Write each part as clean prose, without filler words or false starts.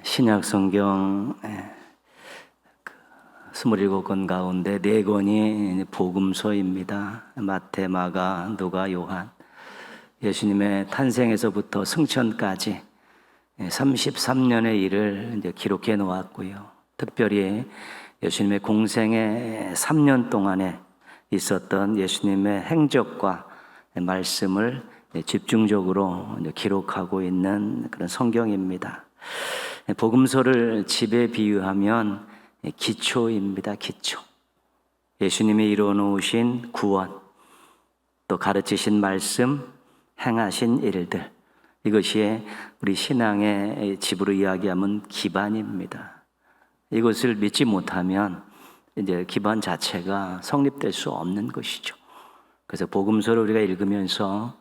신약 성경 27권 가운데 4권이 복음서입니다. 마태, 마가, 누가, 요한. 예수님의 탄생에서부터 승천까지 33년의 일을 이제 기록해 놓았고요. 특별히 예수님의 공생의 3년 동안에 있었던 예수님의 행적과 말씀을 집중적으로 기록하고 있는 그런 성경입니다. 복음서를 집에 비유하면 기초입니다. 기초. 예수님이 이루어 놓으신 구원, 또 가르치신 말씀, 행하신 일들, 이것이 우리 신앙의 집으로 이야기하면 기반입니다. 이것을 믿지 못하면 이제 기반 자체가 성립될 수 없는 것이죠. 그래서 복음서를 우리가 읽으면서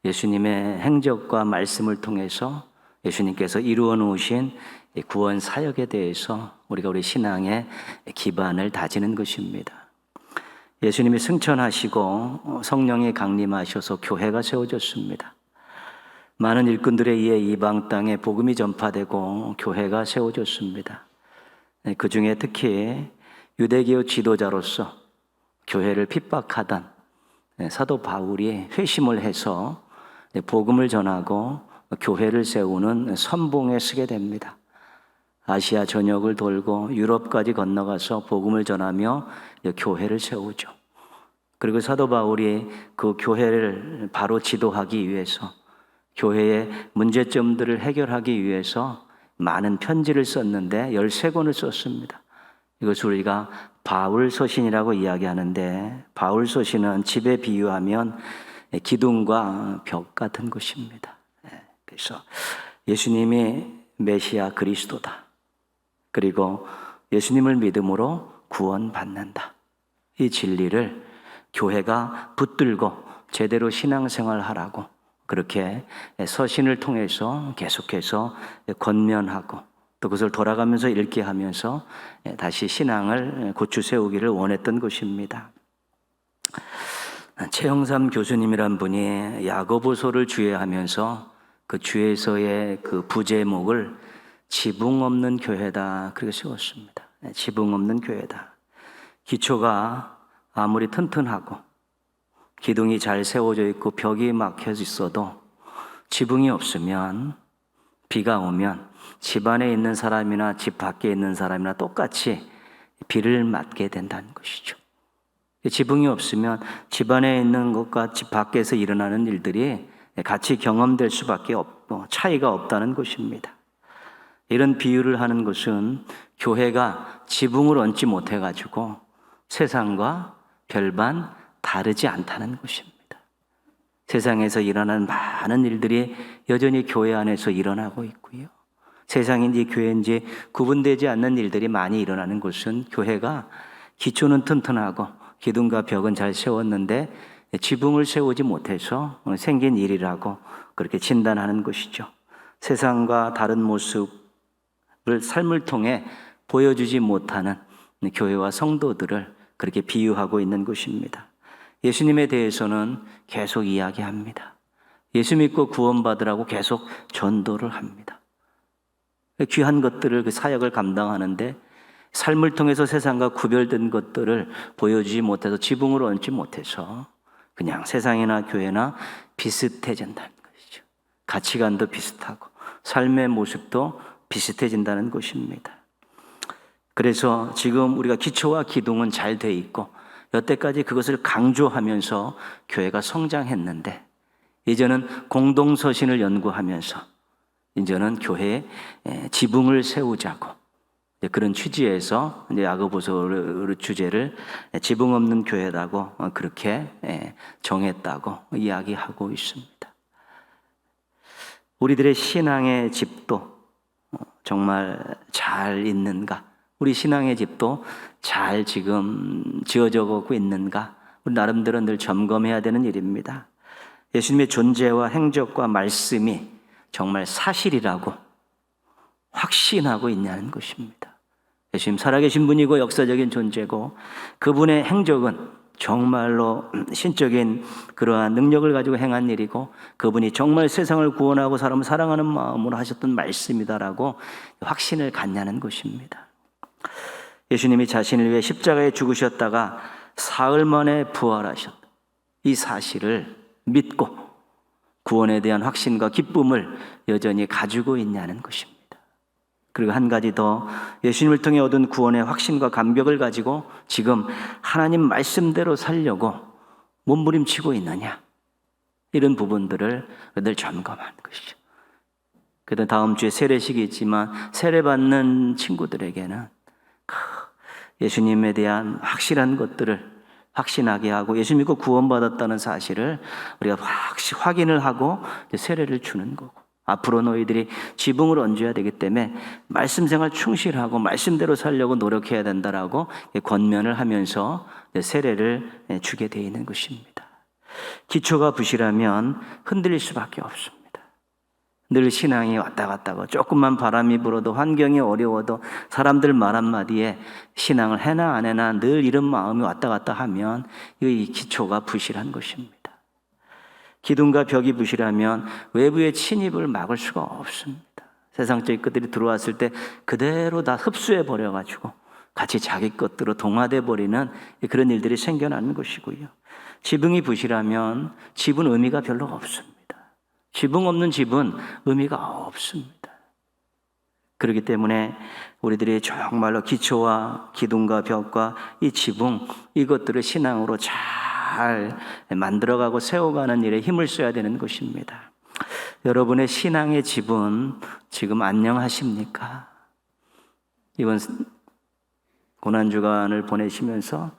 예수님의 행적과 말씀을 통해서 예수님께서 이루어 놓으신 구원 사역에 대해서 우리가 우리 신앙의 기반을 다지는 것입니다. 예수님이 승천하시고 성령이 강림하셔서 교회가 세워졌습니다. 많은 일꾼들에 의해 이방 땅에 복음이 전파되고 교회가 세워졌습니다. 그 중에 특히 유대교 지도자로서 교회를 핍박하던 사도 바울이 회심을 해서 복음을 전하고 교회를 세우는 선봉에 서게 됩니다. 아시아 전역을 돌고 유럽까지 건너가서 복음을 전하며 교회를 세우죠. 그리고 사도 바울이 그 교회를 바로 지도하기 위해서, 교회의 문제점들을 해결하기 위해서 많은 편지를 썼는데 13권을 썼습니다. 이것을 우리가 바울서신이라고 이야기하는데, 바울서신은 집에 비유하면 기둥과 벽 같은 것입니다. 그래서 예수님이 메시아 그리스도다. 그리고 예수님을 믿음으로 구원받는다. 이 진리를 교회가 붙들고 제대로 신앙생활하라고 그렇게 서신을 통해서 계속해서 권면하고, 또 그것을 돌아가면서 읽게 하면서 다시 신앙을 고추 세우기를 원했던 것입니다. 최영삼 교수님이란 분이 야고보서를 주해하면서 그 주에서의 그 부제목을 지붕 없는 교회다, 그렇게 세웠습니다. 지붕 없는 교회다. 기초가 아무리 튼튼하고 기둥이 잘 세워져 있고 벽이 막혀 있어도 지붕이 없으면, 비가 오면 집 안에 있는 사람이나 집 밖에 있는 사람이나 똑같이 비를 맞게 된다는 것이죠. 지붕이 없으면 집 안에 있는 것과 집 밖에서 일어나는 일들이 같이 경험될 수밖에 없고 차이가 없다는 것입니다. 이런 비유를 하는 것은 교회가 지붕을 얹지 못해가지고 세상과 별반 다르지 않다는 것입니다. 세상에서 일어나는 많은 일들이 여전히 교회 안에서 일어나고 있고요. 세상인지 교회인지 구분되지 않는 일들이 많이 일어나는 것은 교회가 기초는 튼튼하고 기둥과 벽은 잘 세웠는데 지붕을 세우지 못해서 생긴 일이라고 그렇게 진단하는 것이죠. 세상과 다른 모습을 삶을 통해 보여주지 못하는 교회와 성도들을 그렇게 비유하고 있는 것입니다. 예수님에 대해서는 계속 이야기합니다. 예수 믿고 구원받으라고 계속 전도를 합니다. 귀한 것들을, 그 사역을 감당하는데 삶을 통해서 세상과 구별된 것들을 보여주지 못해서, 지붕으로 얹지 못해서 그냥 세상이나 교회나 비슷해진다는 것이죠. 가치관도 비슷하고 삶의 모습도 비슷해진다는 것입니다. 그래서 지금 우리가 기초와 기둥은 잘 돼 있고 여태까지 그것을 강조하면서 교회가 성장했는데, 이제는 공동서신을 연구하면서 이제는 교회에 지붕을 세우자고, 그런 취지에서 야고보서 주제를 지붕 없는 교회라고 그렇게 정했다고 이야기하고 있습니다. 우리들의 신앙의 집도 정말 잘 있는가? 우리 신앙의 집도 잘 지금 지어져 가고 있는가? 우리 나름대로 늘 점검해야 되는 일입니다. 예수님의 존재와 행적과 말씀이 정말 사실이라고 확신하고 있냐는 것입니다. 예수님 살아계신 분이고 역사적인 존재고, 그분의 행적은 정말로 신적인 그러한 능력을 가지고 행한 일이고 그분이 정말 세상을 구원하고 사람을 사랑하는 마음으로 하셨던 말씀이다라고 확신을 갖냐는 것입니다. 예수님이 자신을 위해 십자가에 죽으셨다가 사흘 만에 부활하셨다. 이 사실을 믿고 구원에 대한 확신과 기쁨을 여전히 가지고 있냐는 것입니다. 그리고 한 가지 더, 예수님을 통해 얻은 구원의 확신과 감격을 가지고 지금 하나님 말씀대로 살려고 몸부림치고 있느냐, 이런 부분들을 늘 점검하는 것이죠. 그래도 다음 주에 세례식이 있지만 세례받는 친구들에게는 예수님에 대한 확실한 것들을 확신하게 하고 예수 믿고 구원받았다는 사실을 우리가 확인을 하고 세례를 주는 거고, 앞으로 너희들이 지붕을 얹어야 되기 때문에 말씀 생활 충실하고 말씀대로 살려고 노력해야 된다라고 권면을 하면서 세례를 주게 되어 있는 것입니다. 기초가 부실하면 흔들릴 수밖에 없습니다. 늘 신앙이 왔다 갔다 하고 조금만 바람이 불어도 환경이 어려워도 사람들 말 한마디에 신앙을 해나 안 해나 늘 이런 마음이 왔다 갔다 하면 이 기초가 부실한 것입니다. 기둥과 벽이 부실하면 외부의 침입을 막을 수가 없습니다. 세상적인 것들이 들어왔을 때 그대로 다 흡수해 버려가지고 같이 자기 것들로 동화돼 버리는 그런 일들이 생겨나는 것이고요. 지붕이 부실하면 집은 의미가 별로 없습니다. 지붕 없는 집은 의미가 없습니다. 그렇기 때문에 우리들이 정말로 기초와 기둥과 벽과 이 지붕, 이것들을 신앙으로 잘 만들어가고 세워가는 일에 힘을 써야 되는 것입니다. 여러분의 신앙의 집은 지금 안녕하십니까? 이번 고난주간을 보내시면서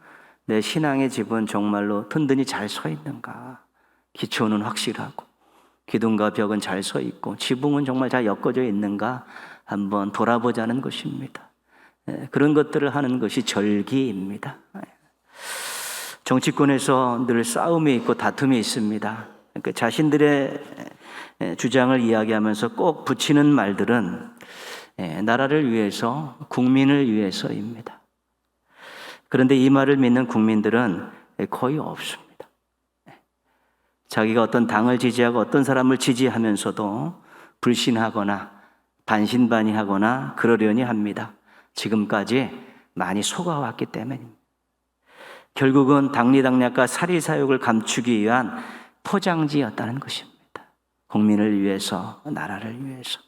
내 신앙의 집은 정말로 든든히 잘 서 있는가? 기초는 확실하고 기둥과 벽은 잘 서 있고 지붕은 정말 잘 엮어져 있는가 한번 돌아보자는 것입니다. 그런 것들을 하는 것이 절기입니다. 정치권에서 늘 싸움이 있고 다툼이 있습니다. 그러니까 자신들의 주장을 이야기하면서 꼭 붙이는 말들은 나라를 위해서, 국민을 위해서입니다. 그런데 이 말을 믿는 국민들은 거의 없습니다. 자기가 어떤 당을 지지하고 어떤 사람을 지지하면서도 불신하거나 반신반의하거나 그러려니 합니다. 지금까지 많이 속아왔기 때문입니다. 결국은 당리당략과 사리사욕을 감추기 위한 포장지였다는 것입니다. 국민을 위해서, 나라를 위해서.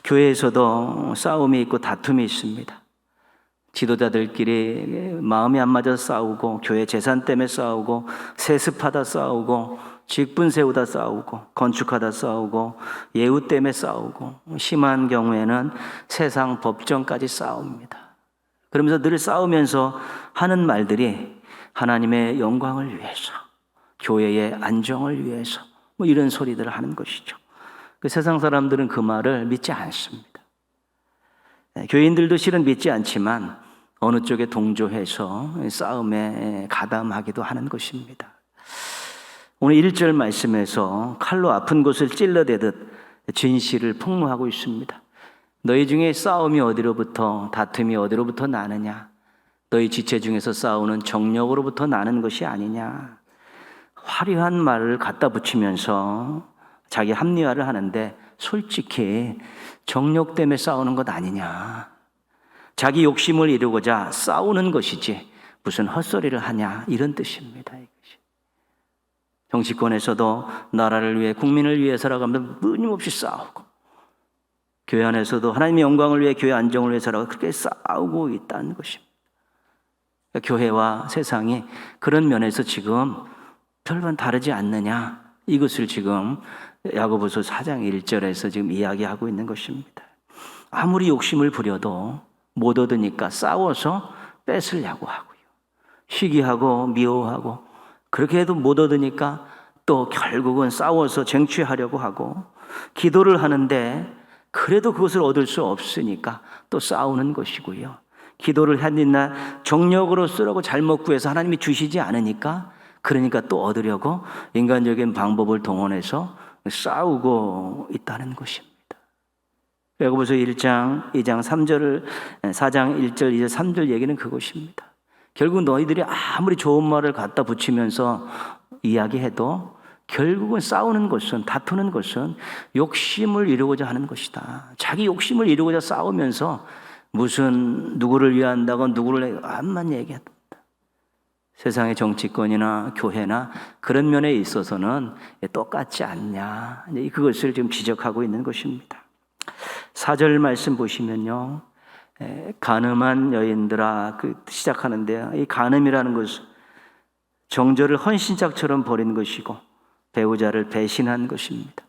교회에서도 싸움이 있고 다툼이 있습니다. 지도자들끼리 마음이 안 맞아서 싸우고, 교회 재산 때문에 싸우고, 세습하다 싸우고, 직분 세우다 싸우고, 건축하다 싸우고, 예우 때문에 싸우고, 심한 경우에는 세상 법정까지 싸웁니다. 그러면서 늘 싸우면서 하는 말들이 하나님의 영광을 위해서, 교회의 안정을 위해서, 이런 소리들을 하는 것이죠. 그 세상 사람들은 그 말을 믿지 않습니다. 교인들도 실은 믿지 않지만 어느 쪽에 동조해서 싸움에 가담하기도 하는 것입니다. 오늘 1절 말씀에서 칼로 아픈 곳을 찔러대듯 진실을 폭로하고 있습니다. 너희 중에 싸움이 어디로부터, 다툼이 어디로부터 나느냐? 너희 지체 중에서 싸우는 정력으로부터 나는 것이 아니냐? 화려한 말을 갖다 붙이면서 자기 합리화를 하는데 솔직히 정력 때문에 싸우는 것 아니냐? 자기 욕심을 이루고자 싸우는 것이지 무슨 헛소리를 하냐, 이런 뜻입니다. 정치권에서도 나라를 위해, 국민을 위해서라고 하면 끊임없이 싸우고, 교회 안에서도 하나님의 영광을 위해, 교회 안정을 위해서라고 그렇게 싸우고 있다는 것입니다. 교회와 세상이 그런 면에서 지금 별반 다르지 않느냐, 이것을 지금 야고보서 4장 1절에서 지금 이야기하고 있는 것입니다. 아무리 욕심을 부려도 못 얻으니까 싸워서 뺏으려고 하고요, 시기하고 미워하고, 그렇게 해도 못 얻으니까 또 결국은 싸워서 쟁취하려고 하고, 기도를 하는데 그래도 그것을 얻을 수 없으니까 또 싸우는 것이고요, 기도를 하니나 정력으로 쓰라고 잘못 구해서 하나님이 주시지 않으니까, 그러니까 또 얻으려고 인간적인 방법을 동원해서 싸우고 있다는 것입니다. 야고보서 1장, 2장, 3절을, 4장 1절, 2절, 3절 얘기는 그것입니다. 결국 너희들이 아무리 좋은 말을 갖다 붙이면서 이야기해도 결국은 싸우는 것은, 다투는 것은 욕심을 이루고자 하는 것이다. 자기 욕심을 이루고자 싸우면서 무슨 누구를 위한다고 누구를 암만 얘기한다. 세상의 정치권이나 교회나 그런 면에 있어서는 똑같지 않냐, 그것을 지금 지적하고 있는 것입니다. 4절 말씀 보시면요, 간음한 여인들아, 시작하는데요, 이 간음이라는 것은 정절을 헌신짝처럼 버린 것이고 배우자를 배신한 것입니다.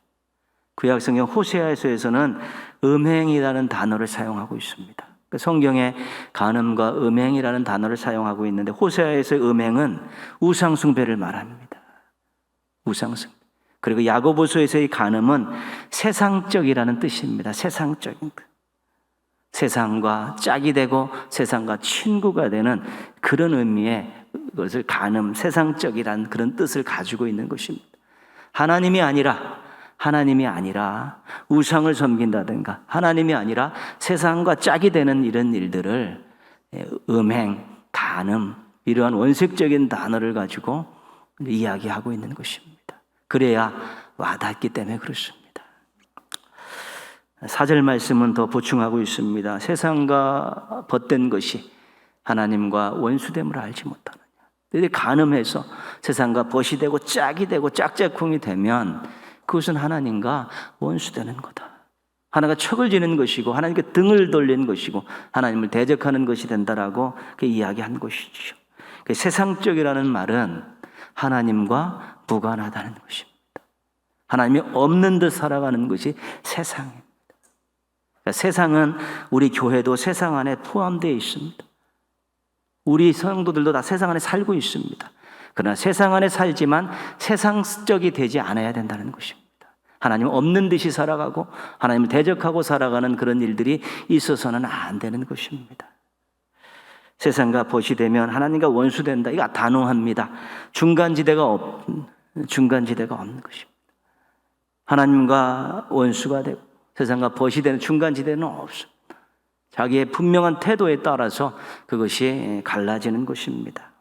구약성경 호세아서에서는 음행이라는 단어를 사용하고 있습니다. 성경에 간음과 음행이라는 단어를 사용하고 있는데, 호세아에서의 음행은 우상숭배를 말합니다. 우상숭배. 그리고 야고보서에서의 간음은 세상적이라는 뜻입니다. 세상적인 것. 세상과 짝이 되고 세상과 친구가 되는 그런 의미의 것을 간음, 세상적이라는 그런 뜻을 가지고 있는 것입니다. 하나님이 아니라 우상을 섬긴다든가, 하나님이 아니라 세상과 짝이 되는 이런 일들을 음행, 간음, 이러한 원색적인 단어를 가지고 이야기하고 있는 것입니다. 그래야 와닿기 때문에 그렇습니다. 4절 말씀은 더 보충하고 있습니다. 세상과 벗된 것이 하나님과 원수됨을 알지 못하느냐. 간음해서 세상과 벗이 되고 짝이 되고 짝짝꿍이 되면 그것은 하나님과 원수되는 거다. 하나가 척을 지는 것이고 하나님께 등을 돌리는 것이고 하나님을 대적하는 것이 된다라고 이야기한 것이죠. 세상적이라는 말은 하나님과 무관하다는 것입니다. 하나님이 없는 듯 살아가는 것이 세상입니다. 세상은 우리 교회도 세상 안에 포함되어 있습니다. 우리 성도들도 다 세상 안에 살고 있습니다. 그러나 세상 안에 살지만 세상적이 되지 않아야 된다는 것입니다. 하나님 없는 듯이 살아가고 하나님을 대적하고 살아가는 그런 일들이 있어서는 안 되는 것입니다. 세상과 벗이 되면 하나님과 원수된다. 이거 단호합니다. 중간지대가 없는 것입니다. 하나님과 원수가 되고 세상과 벗이 되는 중간지대는 없습니다. 자기의 분명한 태도에 따라서 그것이 갈라지는 것입니다.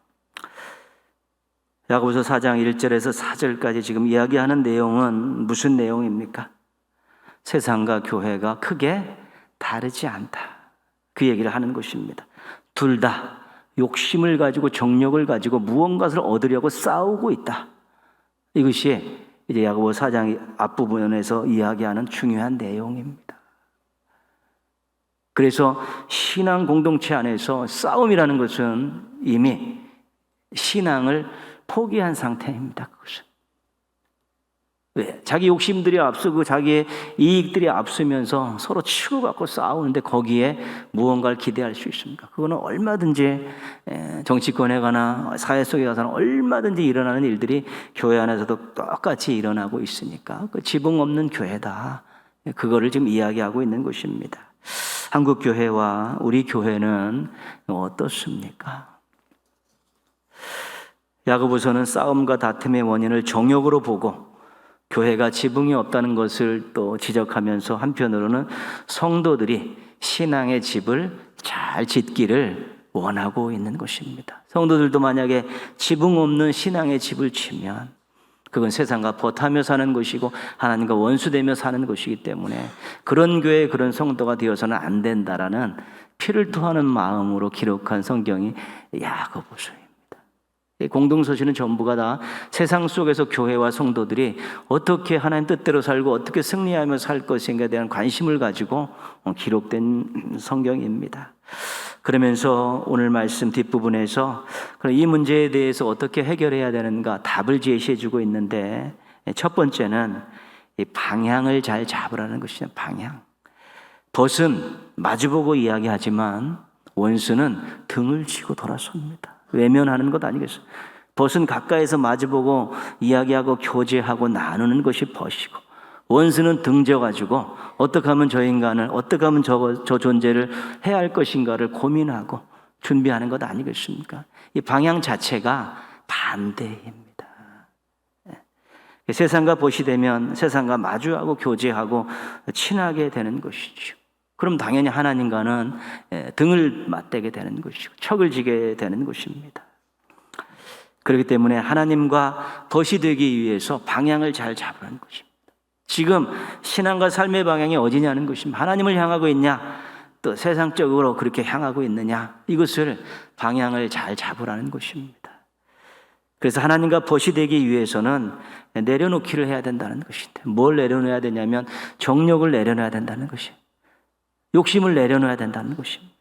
야고보서 4장 1절에서 4절까지 지금 이야기하는 내용은 무슨 내용입니까? 세상과 교회가 크게 다르지 않다, 그 얘기를 하는 것입니다. 둘 다 욕심을 가지고 정욕을 가지고 무언가를 얻으려고 싸우고 있다. 이것이 이제 야고보 4장 앞부분에서 이야기하는 중요한 내용입니다. 그래서 신앙 공동체 안에서 싸움이라는 것은 이미 신앙을 포기한 상태입니다. 그것은. 왜? 자기 욕심들이 앞서고 자기의 이익들이 앞서면서 서로 치고받고 싸우는데 거기에 무언가를 기대할 수 있습니까? 그거는 얼마든지 정치권에 가나 사회 속에 가서는 얼마든지 일어나는 일들이 교회 안에서도 똑같이 일어나고 있으니까 그 지붕 없는 교회다. 그거를 지금 이야기하고 있는 것입니다. 한국 교회와 우리 교회는 어떻습니까? 야고보서는 싸움과 다툼의 원인을 정욕으로 보고 교회가 지붕이 없다는 것을 또 지적하면서 한편으로는 성도들이 신앙의 집을 잘 짓기를 원하고 있는 것입니다. 성도들도 만약에 지붕 없는 신앙의 집을 지면 그건 세상과 벗하며 사는 것이고 하나님과 원수되며 사는 것이기 때문에 그런 교회, 그런 성도가 되어서는 안 된다라는 피를 토하는 마음으로 기록한 성경이 야고보서입니다. 공동서신은 전부가 다 세상 속에서 교회와 성도들이 어떻게 하나님 뜻대로 살고 어떻게 승리하며 살 것인가에 대한 관심을 가지고 기록된 성경입니다. 그러면서 오늘 말씀 뒷부분에서 이 문제에 대해서 어떻게 해결해야 되는가 답을 제시해 주고 있는데, 첫 번째는 이 방향을 잘 잡으라는 것이죠. 방향. 벗은 마주보고 이야기하지만 원수는 등을 치고 돌아섭니다. 외면하는 것 아니겠어요? 벗은 가까이서 마주보고 이야기하고 교제하고 나누는 것이 벗이고, 원수는 등져가지고 어떻게 하면 저 인간을, 어떻게 하면 저 존재를 해야 할 것인가를 고민하고 준비하는 것 아니겠습니까? 이 방향 자체가 반대입니다. 세상과 벗이 되면 세상과 마주하고 교제하고 친하게 되는 것이죠. 그럼 당연히 하나님과는 등을 맞대게 되는 것이고 척을 지게 되는 것입니다. 그렇기 때문에 하나님과 벗이 되기 위해서 방향을 잘 잡으라는 것입니다. 지금 신앙과 삶의 방향이 어디냐는 것입니다. 하나님을 향하고 있냐, 또 세상적으로 그렇게 향하고 있느냐, 이것을 방향을 잘 잡으라는 것입니다. 그래서 하나님과 벗이 되기 위해서는 내려놓기를 해야 된다는 것인데, 뭘 내려놓아야 되냐면 정욕을 내려놔야 된다는 것이에요. 욕심을 내려놓아야 된다는 것입니다.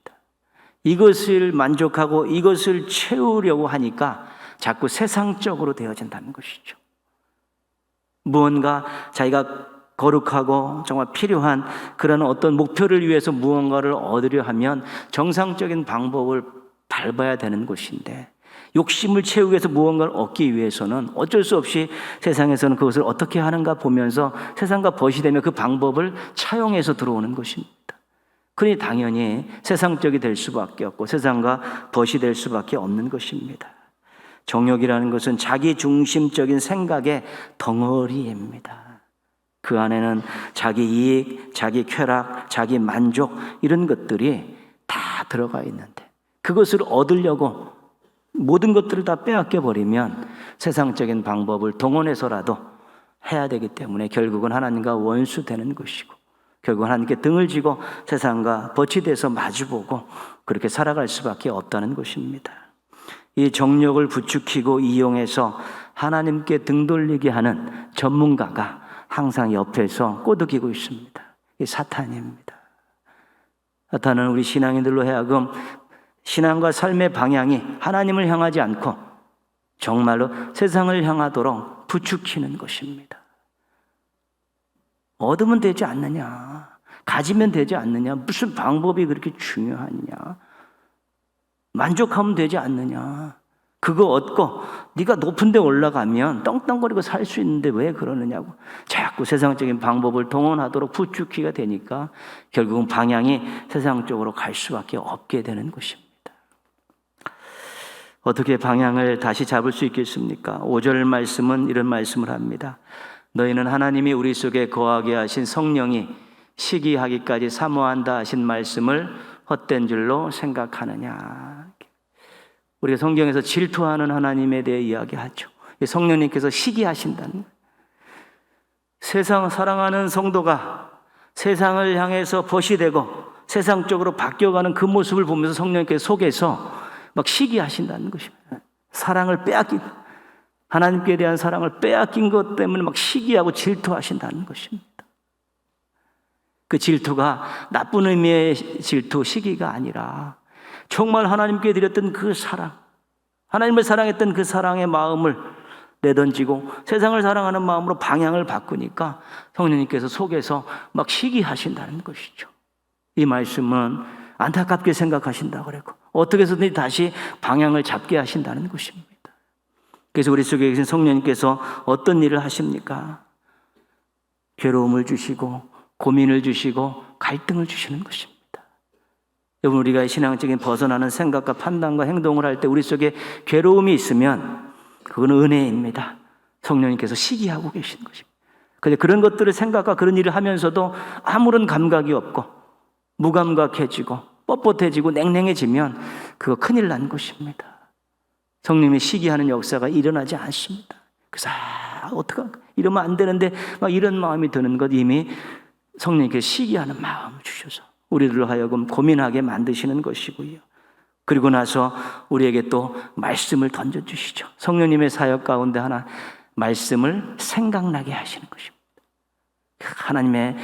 이것을 만족하고 이것을 채우려고 하니까 자꾸 세상적으로 되어진다는 것이죠. 무언가 자기가 거룩하고 정말 필요한 그런 어떤 목표를 위해서 무언가를 얻으려 하면 정상적인 방법을 밟아야 되는 것인데, 욕심을 채우기 위해서 무언가를 얻기 위해서는 어쩔 수 없이 세상에서는 그것을 어떻게 하는가 보면서 세상과 벗이 되면 그 방법을 차용해서 들어오는 것입니다. 그러니 당연히 세상적이 될 수밖에 없고 세상과 벗이 될 수밖에 없는 것입니다. 정욕이라는 것은 자기 중심적인 생각의 덩어리입니다. 그 안에는 자기 이익, 자기 쾌락, 자기 만족, 이런 것들이 다 들어가 있는데, 그것을 얻으려고 모든 것들을 다 빼앗겨 버리면 세상적인 방법을 동원해서라도 해야 되기 때문에 결국은 하나님과 원수되는 것이고, 결국은 하나님께 등을 지고 세상과 벗이 돼서 마주보고 그렇게 살아갈 수밖에 없다는 것입니다. 이 정욕을 부추기고 이용해서 하나님께 등 돌리게 하는 전문가가 항상 옆에서 꼬드기고 있습니다. 이 사탄입니다. 사탄은 우리 신앙인들로 하여금 신앙과 삶의 방향이 하나님을 향하지 않고 정말로 세상을 향하도록 부추기는 것입니다. 얻으면 되지 않느냐, 가지면 되지 않느냐, 무슨 방법이 그렇게 중요하냐, 만족하면 되지 않느냐, 그거 얻고 네가 높은 데 올라가면 떵떵거리고 살 수 있는데 왜 그러느냐고 자꾸 세상적인 방법을 동원하도록 부추기가 되니까 결국은 방향이 세상 쪽으로 갈 수밖에 없게 되는 것입니다. 어떻게 방향을 다시 잡을 수 있겠습니까? 5절 말씀은 이런 말씀을 합니다. 너희는 하나님이 우리 속에 거하게 하신 성령이 시기하기까지 사모한다 하신 말씀을 헛된 줄로 생각하느냐. 우리가 성경에서 질투하는 하나님에 대해 이야기하죠. 성령님께서 시기하신다는 거예요. 세상 사랑하는 성도가 세상을 향해서 벗이 되고 세상적으로 바뀌어가는 그 모습을 보면서 성령님께서 속에서 막 시기하신다는 것입니다. 사랑을 빼앗긴, 하나님께 대한 사랑을 빼앗긴 것 때문에 막 시기하고 질투하신다는 것입니다. 그 질투가 나쁜 의미의 질투, 시기가 아니라 정말 하나님께 드렸던 그 사랑, 하나님을 사랑했던 그 사랑의 마음을 내던지고 세상을 사랑하는 마음으로 방향을 바꾸니까 성령님께서 속에서 막 시기하신다는 것이죠. 이 말씀은 안타깝게 생각하신다고 그랬고 어떻게 해서든지 다시 방향을 잡게 하신다는 것입니다. 그래서 우리 속에 계신 성령님께서 어떤 일을 하십니까? 괴로움을 주시고 고민을 주시고 갈등을 주시는 것입니다. 여러분, 우리가 신앙적인 벗어나는 생각과 판단과 행동을 할 때 우리 속에 괴로움이 있으면 그건 은혜입니다. 성령님께서 시기하고 계신 것입니다. 그런데 그런 것들을 생각과 그런 일을 하면서도 아무런 감각이 없고 무감각해지고 뻣뻣해지고 냉랭해지면 그거 큰일 난 것입니다. 성령님이 시기하는 역사가 일어나지 않습니다. 그래서 어떡할까? 이러면 안 되는데 막 이런 마음이 드는 것, 이미 성령님께서 시기하는 마음을 주셔서 우리들로 하여금 고민하게 만드시는 것이고요. 그리고 나서 우리에게 또 말씀을 던져주시죠. 성령님의 사역 가운데 하나, 말씀을 생각나게 하시는 것입니다. 하나님의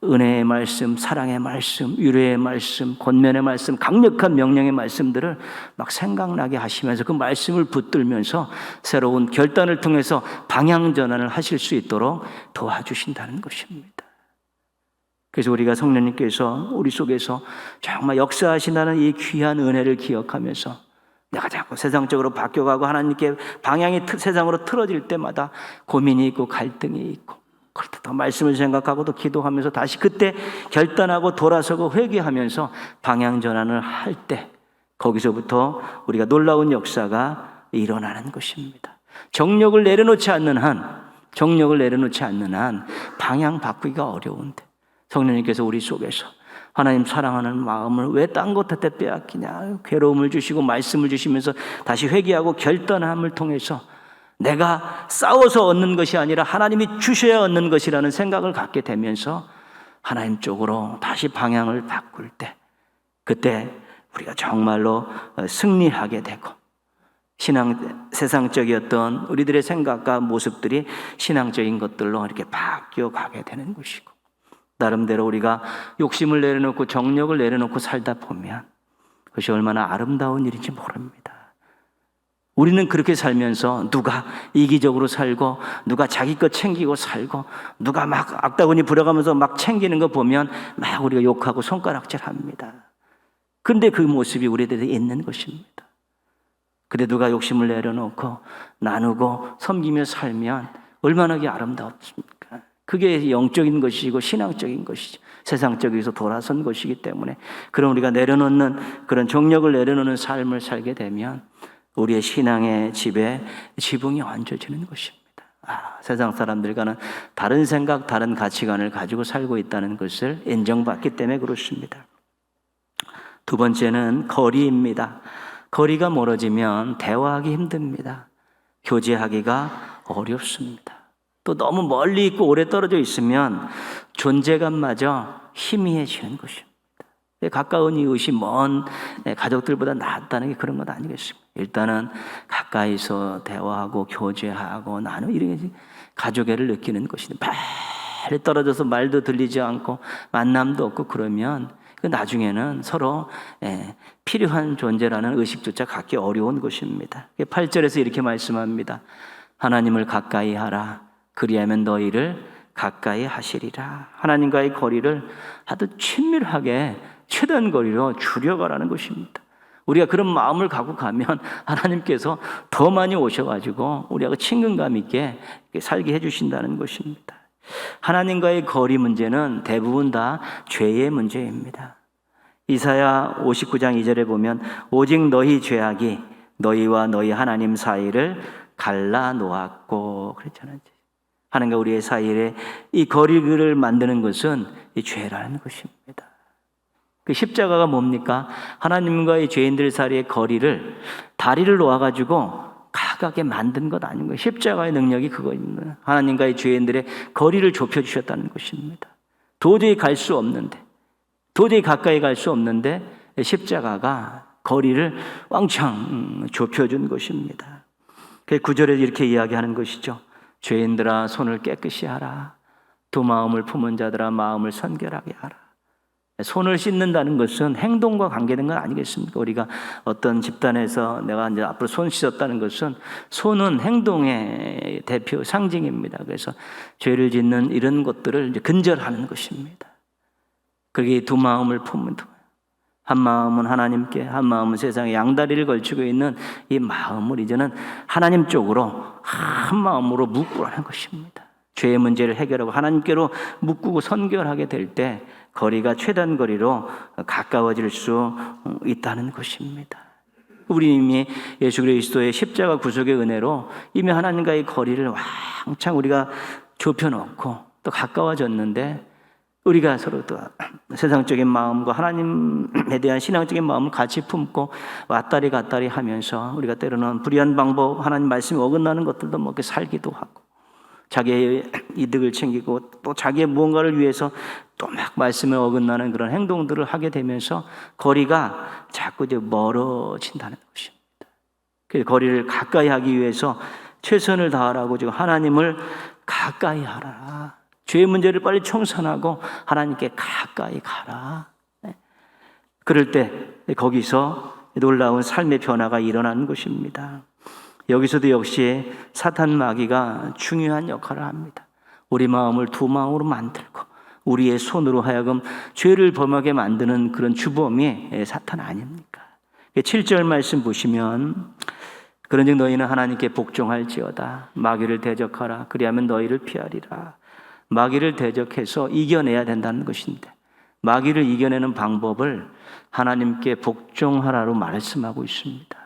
은혜의 말씀, 사랑의 말씀, 위로의 말씀, 권면의 말씀, 강력한 명령의 말씀들을 막 생각나게 하시면서 그 말씀을 붙들면서 새로운 결단을 통해서 방향 전환을 하실 수 있도록 도와주신다는 것입니다. 그래서 우리가 성령님께서 우리 속에서 정말 역사하신다는 이 귀한 은혜를 기억하면서 내가 자꾸 세상적으로 바뀌어가고 하나님께 방향이 세상으로 틀어질 때마다 고민이 있고 갈등이 있고, 그럴 때 더 말씀을 생각하고 또 기도하면서 다시 그때 결단하고 돌아서고 회개하면서 방향 전환을 할 때 거기서부터 우리가 놀라운 역사가 일어나는 것입니다. 정욕을 내려놓지 않는 한 방향 바꾸기가 어려운데 성령님께서 우리 속에서 하나님 사랑하는 마음을 왜 딴 것한테 빼앗기냐. 괴로움을 주시고 말씀을 주시면서 다시 회개하고 결단함을 통해서 내가 싸워서 얻는 것이 아니라 하나님이 주셔야 얻는 것이라는 생각을 갖게 되면서 하나님 쪽으로 다시 방향을 바꿀 때, 그때 우리가 정말로 승리하게 되고, 세상적이었던 우리들의 생각과 모습들이 신앙적인 것들로 이렇게 바뀌어 가게 되는 것이고, 나름대로 우리가 욕심을 내려놓고 정욕을 내려놓고 살다 보면 그것이 얼마나 아름다운 일인지 모릅니다. 우리는 그렇게 살면서 누가 이기적으로 살고 누가 자기 것 챙기고 살고 누가 막 악다구니 부려가면서 막 챙기는 거 보면 막 우리가 욕하고 손가락질합니다. 그런데 그 모습이 우리들에 있는 것입니다. 그래 누가 욕심을 내려놓고 나누고 섬기며 살면 얼마나 아름다웠습니까? 그게 영적인 것이고 신앙적인 것이죠. 세상적에서 돌아선 것이기 때문에 그럼 우리가 내려놓는 그런 정력을 내려놓는 삶을 살게 되면 우리의 신앙의 집에 지붕이 얹어지는 것입니다. 세상 사람들과는 다른 생각, 다른 가치관을 가지고 살고 있다는 것을 인정받기 때문에 그렇습니다. 두 번째는 거리입니다. 거리가 멀어지면 대화하기 힘듭니다. 교제하기가 어렵습니다. 또 너무 멀리 있고 오래 떨어져 있으면 존재감마저 희미해지는 것입니다. 가까운 이웃이 먼 가족들보다 낫다는 게 그런 것 아니겠습니까? 일단은 가까이서 대화하고 교제하고 나누고 이런 가족애를 느끼는 것인데 빨리 떨어져서 말도 들리지 않고 만남도 없고 그러면 나중에는 서로 필요한 존재라는 의식조차 갖기 어려운 것입니다. 8절에서 이렇게 말씀합니다. 하나님을 가까이 하라. 그리하면 너희를 가까이 하시리라. 하나님과의 거리를 아주 친밀하게 최대한 거리로 줄여가라는 것입니다. 우리가 그런 마음을 갖고 가면 하나님께서 더 많이 오셔가지고 우리하고 친근감 있게 살게 해주신다는 것입니다. 하나님과의 거리 문제는 대부분 다 죄의 문제입니다. 이사야 59장 2절에 보면 오직 너희 죄악이 너희와 너희 하나님 사이를 갈라놓았고 그랬잖아요. 하나님과 우리의 사이에 이 거리를 만드는 것은 이 죄라는 것입니다. 그 십자가가 뭡니까? 하나님과의 죄인들 사이의 거리를 다리를 놓아가지고 가깝게 만든 것 아닌가요? 십자가의 능력이 그거입니다. 하나님과의 죄인들의 거리를 좁혀주셨다는 것입니다. 도저히 갈 수 없는데, 도저히 가까이 갈 수 없는데 십자가가 거리를 왕창 좁혀준 것입니다. 그 9절에 이렇게 이야기하는 것이죠. 죄인들아 손을 깨끗이 하라. 두 마음을 품은 자들아 마음을 선결하게 하라. 손을 씻는다는 것은 행동과 관계된 건 아니겠습니까? 우리가 어떤 집단에서 내가 이제 앞으로 손 씻었다는 것은 손은 행동의 대표 상징입니다. 그래서 죄를 짓는 이런 것들을 이제 근절하는 것입니다. 그게 두 마음을 품은 한 마음은 하나님께, 한 마음은 세상에 양다리를 걸치고 있는 이 마음을 이제는 하나님 쪽으로 한 마음으로 묶으라는 것입니다. 죄의 문제를 해결하고 하나님께로 묶고 선결하게 될 때 거리가 최단 거리로 가까워질 수 있다는 것입니다. 우리 이미 예수 그리스도의 십자가 구속의 은혜로 이미 하나님과의 거리를 왕창 우리가 좁혀놓고 또 가까워졌는데 우리가 서로 또 세상적인 마음과 하나님에 대한 신앙적인 마음을 같이 품고 왔다리 갔다리 하면서 우리가 때로는 불의한 방법, 하나님 말씀이 어긋나는 것들도 먹게 살기도 하고 자기의 이득을 챙기고 또 자기의 무언가를 위해서 또 막 말씀에 어긋나는 그런 행동들을 하게 되면서 거리가 자꾸 이제 멀어진다는 것입니다. 그래서 거리를 가까이 하기 위해서 최선을 다하라고 지금 하나님을 가까이 하라. 죄의 문제를 빨리 청산하고 하나님께 가까이 가라. 그럴 때 거기서 놀라운 삶의 변화가 일어나는 것입니다. 여기서도 역시 사탄 마귀가 중요한 역할을 합니다. 우리 마음을 두 마음으로 만들고 우리의 손으로 하여금 죄를 범하게 만드는 그런 주범이 사탄 아닙니까? 7절 말씀 보시면 그런즉 너희는 하나님께 복종할지어다. 마귀를 대적하라. 그리하면 너희를 피하리라. 마귀를 대적해서 이겨내야 된다는 것인데 마귀를 이겨내는 방법을 하나님께 복종하라로 말씀하고 있습니다.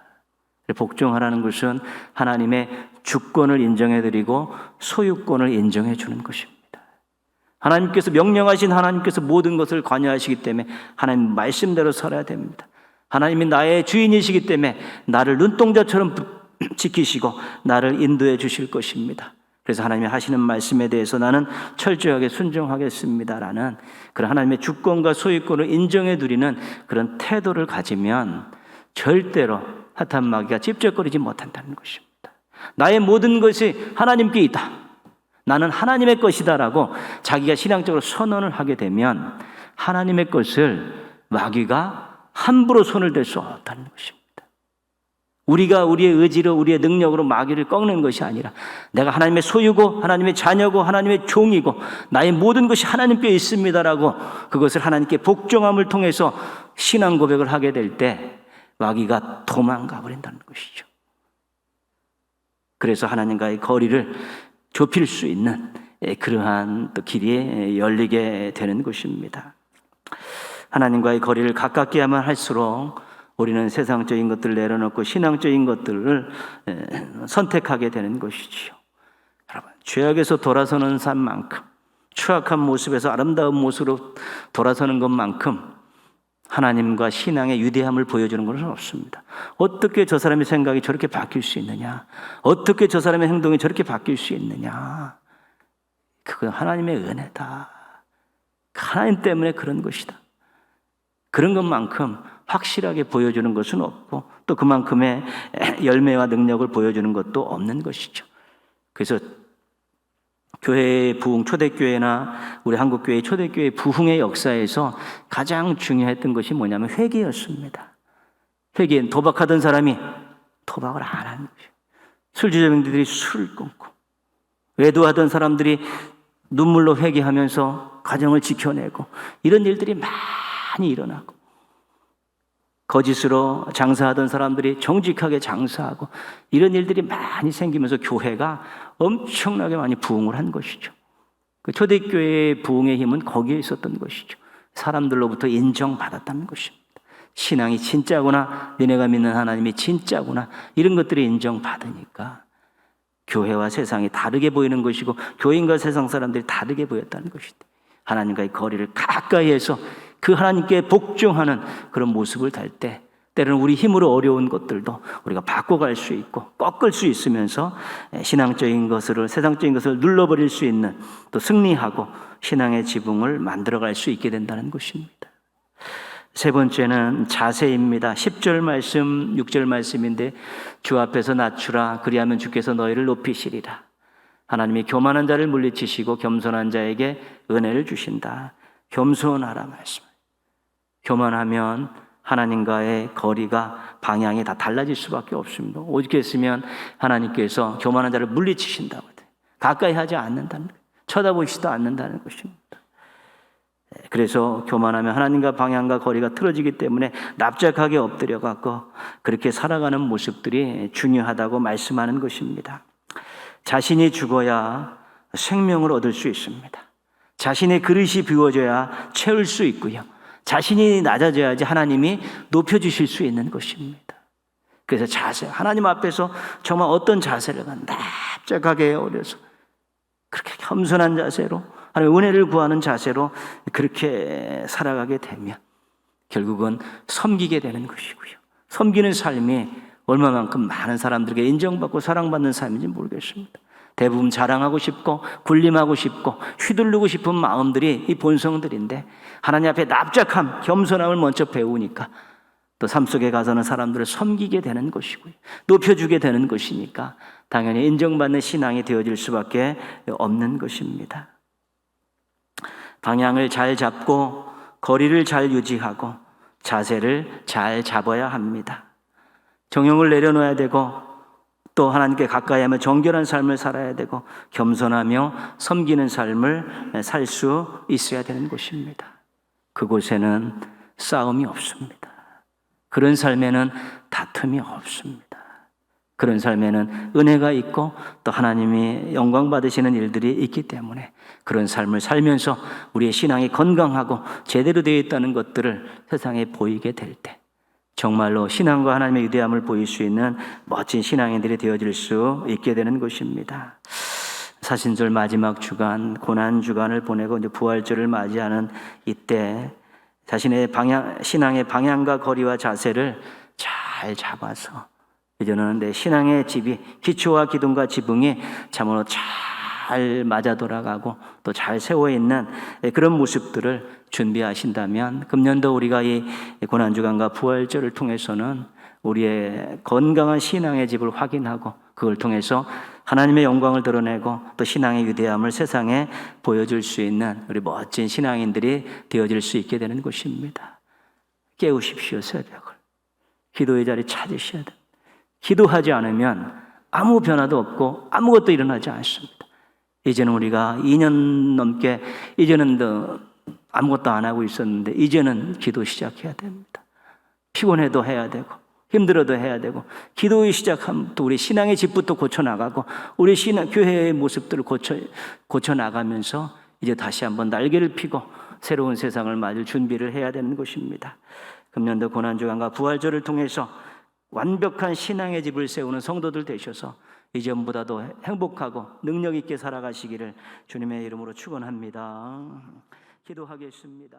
복종하라는 것은 하나님의 주권을 인정해드리고 소유권을 인정해 주는 것입니다. 하나님께서 명령하신 하나님께서 모든 것을 관여하시기 때문에 하나님 말씀대로 살아야 됩니다. 하나님이 나의 주인이시기 때문에 나를 눈동자처럼 지키시고 나를 인도해 주실 것입니다. 그래서 하나님이 하시는 말씀에 대해서 나는 철저하게 순종하겠습니다라는 그런 하나님의 주권과 소유권을 인정해 드리는 그런 태도를 가지면 절대로 사탄 마귀가 찝쩍거리지 못한다는 것입니다. 나의 모든 것이 하나님께 있다, 나는 하나님의 것이다라고 자기가 신앙적으로 선언을 하게 되면 하나님의 것을 마귀가 함부로 손을 댈 수 없다는 것입니다. 우리가 우리의 의지로 우리의 능력으로 마귀를 꺾는 것이 아니라 내가 하나님의 소유고 하나님의 자녀고 하나님의 종이고 나의 모든 것이 하나님께 있습니다라고 그것을 하나님께 복종함을 통해서 신앙 고백을 하게 될 때 마귀가 도망가 버린다는 것이죠. 그래서 하나님과의 거리를 좁힐 수 있는 그러한 또 길이 열리게 되는 것입니다. 하나님과의 거리를 가깝게 하면 할수록 우리는 세상적인 것들을 내려놓고 신앙적인 것들을 선택하게 되는 것이지요. 여러분, 죄악에서 돌아서는 삶만큼, 추악한 모습에서 아름다운 모습으로 돌아서는 것만큼 하나님과 신앙의 위대함을 보여주는 것은 없습니다. 어떻게 저 사람의 생각이 저렇게 바뀔 수 있느냐? 어떻게 저 사람의 행동이 저렇게 바뀔 수 있느냐? 그건 하나님의 은혜다. 하나님 때문에 그런 것이다. 그런 것만큼 확실하게 보여주는 것은 없고 또 그만큼의 열매와 능력을 보여주는 것도 없는 것이죠. 그래서 교회의 부흥, 초대교회나 우리 한국교회의 초대교회 부흥의 역사에서 가장 중요했던 것이 뭐냐면 회개였습니다. 회개, 도박하던 사람이 도박을 안 하는 거예요. 술주정들이 술을 끊고, 외도하던 사람들이 눈물로 회개하면서 가정을 지켜내고, 이런 일들이 많이 일어나고, 거짓으로 장사하던 사람들이 정직하게 장사하고, 이런 일들이 많이 생기면서 교회가 엄청나게 많이 부흥을 한 것이죠. 그 초대교회의 부흥의 힘은 거기에 있었던 것이죠. 사람들로부터 인정받았다는 것입니다. 신앙이 진짜구나, 너네가 믿는 하나님이 진짜구나, 이런 것들이 인정받으니까 교회와 세상이 다르게 보이는 것이고 교인과 세상 사람들이 다르게 보였다는 것이다. 하나님과의 거리를 가까이 해서 그 하나님께 복종하는 그런 모습을 달 때 때로는 우리 힘으로 어려운 것들도 우리가 바꿔갈 수 있고 꺾을 수 있으면서 신앙적인 것을, 세상적인 것을 눌러버릴 수 있는, 또 승리하고 신앙의 지붕을 만들어갈 수 있게 된다는 것입니다. 세 번째는 자세입니다. 10절 말씀, 6절 말씀인데 주 앞에서 낮추라, 그리하면 주께서 너희를 높이시리라. 하나님이 교만한 자를 물리치시고 겸손한 자에게 은혜를 주신다. 겸손하라 말씀. 교만하면 하나님과의 거리가, 방향이 다 달라질 수밖에 없습니다. 오직 했으면 하나님께서 교만한 자를 물리치신다고, 가까이 하지 않는다는 거예요. 쳐다보시지도 않는다는 것입니다. 그래서 교만하면 하나님과 방향과 거리가 틀어지기 때문에 납작하게 엎드려 갖고 그렇게 살아가는 모습들이 중요하다고 말씀하는 것입니다. 자신이 죽어야 생명을 얻을 수 있습니다. 자신의 그릇이 비워져야 채울 수 있고요. 자신이 낮아져야지 하나님이 높여주실 수 있는 것입니다. 그래서 자세, 하나님 앞에서 정말 어떤 자세를 납작하게 어려서 그렇게 겸손한 자세로, 하나님의 은혜를 구하는 자세로 그렇게 살아가게 되면 결국은 섬기게 되는 것이고요. 섬기는 삶이 얼마만큼 많은 사람들에게 인정받고 사랑받는 삶인지 모르겠습니다. 대부분 자랑하고 싶고 군림하고 싶고 휘두르고 싶은 마음들이 이 본성들인데, 하나님 앞에 납작함, 겸손함을 먼저 배우니까 또 삶 속에 가서는 사람들을 섬기게 되는 것이고요. 높여주게 되는 것이니까 당연히 인정받는 신앙이 되어질 수밖에 없는 것입니다. 방향을 잘 잡고 거리를 잘 유지하고 자세를 잘 잡아야 합니다. 정욕을 내려놓아야 되고 또 하나님께 가까이 하며 정결한 삶을 살아야 되고 겸손하며 섬기는 삶을 살 수 있어야 되는 것입니다. 그곳에는 싸움이 없습니다. 그런 삶에는 다툼이 없습니다. 그런 삶에는 은혜가 있고 또 하나님이 영광 받으시는 일들이 있기 때문에 그런 삶을 살면서 우리의 신앙이 건강하고 제대로 되어 있다는 것들을 세상에 보이게 될 때 정말로 신앙과 하나님의 위대함을 보일 수 있는 멋진 신앙인들이 되어질 수 있게 되는 것입니다. 사신절 마지막 주간, 고난 주간을 보내고 이제 부활절을 맞이하는 이때 자신의 신앙의 방향과 거리와 자세를 잘 잡아서 이제는 내 신앙의 집이, 기초와 기둥과 지붕이 참으로 잘 맞아 돌아가고 또 잘 세워 있는 그런 모습들을 준비하신다면, 금년도 우리가 이 고난주간과 부활절을 통해서는 우리의 건강한 신앙의 집을 확인하고 그걸 통해서 하나님의 영광을 드러내고 또 신앙의 위대함을 세상에 보여줄 수 있는 우리 멋진 신앙인들이 되어질 수 있게 되는 것입니다. 깨우십시오. 새벽을 기도의 자리 찾으셔야 됩니다. 기도하지 않으면 아무 변화도 없고 아무것도 일어나지 않습니다. 이제는 우리가 2년 넘게 이제는 아무것도 안 하고 있었는데 이제는 기도 시작해야 됩니다. 피곤해도 해야 되고 힘들어도 해야 되고, 기도의 시작하면 또 우리 신앙의 집부터 고쳐나가고 우리 교회의 모습들을 고쳐나가면서 이제 다시 한번 날개를 피고 새로운 세상을 맞을 준비를 해야 되는 것입니다. 금년도 고난주간과 부활절을 통해서 완벽한 신앙의 집을 세우는 성도들 되셔서 이전보다도 행복하고 능력 있게 살아가시기를 주님의 이름으로 축원합니다. 기도하겠습니다.